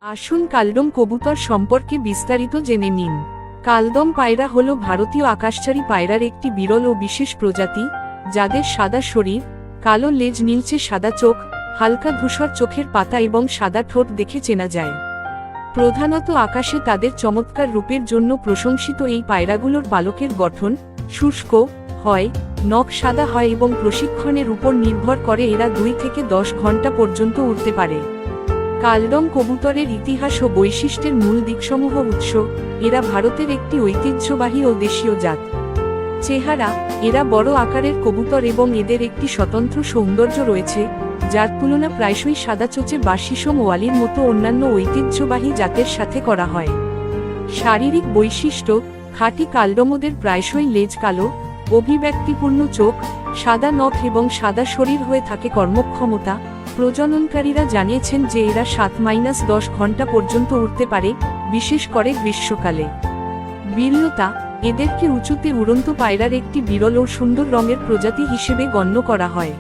আসুন কালদম কবুতর সম্পর্কে বিস্তারিত জেনে নিন। কালদম পায়রা হল ভারতীয় আকাশচারী পায়রার একটি বিরল ও বিশেষ প্রজাতি, যাদের সাদা শরীর, কালো লেজ, নীলচে সাদা চোখ, হালকা ধূসর চোখের পাতা এবং সাদা ঠোঁট দেখে চেনা যায়। প্রধানত আকাশে তাদের চমৎকার রূপের জন্য প্রশংসিত এই পায়রাগুলোর পালকের গঠন শুষ্ক হয়, নখ সাদা হয় এবং প্রশিক্ষণের উপর নির্ভর করে এরা 2 থেকে 10 ঘন্টা পর্যন্ত উড়তে পারে। কালদম কবুতরের ইতিহাস ও বৈশিষ্ট্যের মূল দিকসমূহ উৎস: এরা ভারতের একটি ঐতিহ্যবাহী ও দেশীয় জাত। চেহারা: এরা বড় আকারের কবুতর এবং এদের একটি স্বতন্ত্র সৌন্দর্য রয়েছে, যার তুলনা প্রায়শই সাদা চোচে বা শিশম ওয়ালির মতো অন্যান্য ঐতিহ্যবাহী জাতের সাথে করা হয়। শারীরিক বৈশিষ্ট্য: খাঁটি কালদমদের প্রায়শই লেজ কালো, অভিব্যক্তিপূর্ণ চোখ, সাদা নখ এবং সাদা শরীর হয়ে থাকে। কর্মক্ষমতা: প্রজননকারীরা জানিয়েছেন যে এরা 7-10 ঘন্টা পর্যন্ত উড়তে পারে, বিশেষ করে গ্রীষ্মকালে। বীরতা: এদেরকে উঁচুতে উড়ন্ত পায়রার একটি বিরল ও সুন্দর রঙের প্রজাতি হিসেবে গণ্য করা হয়।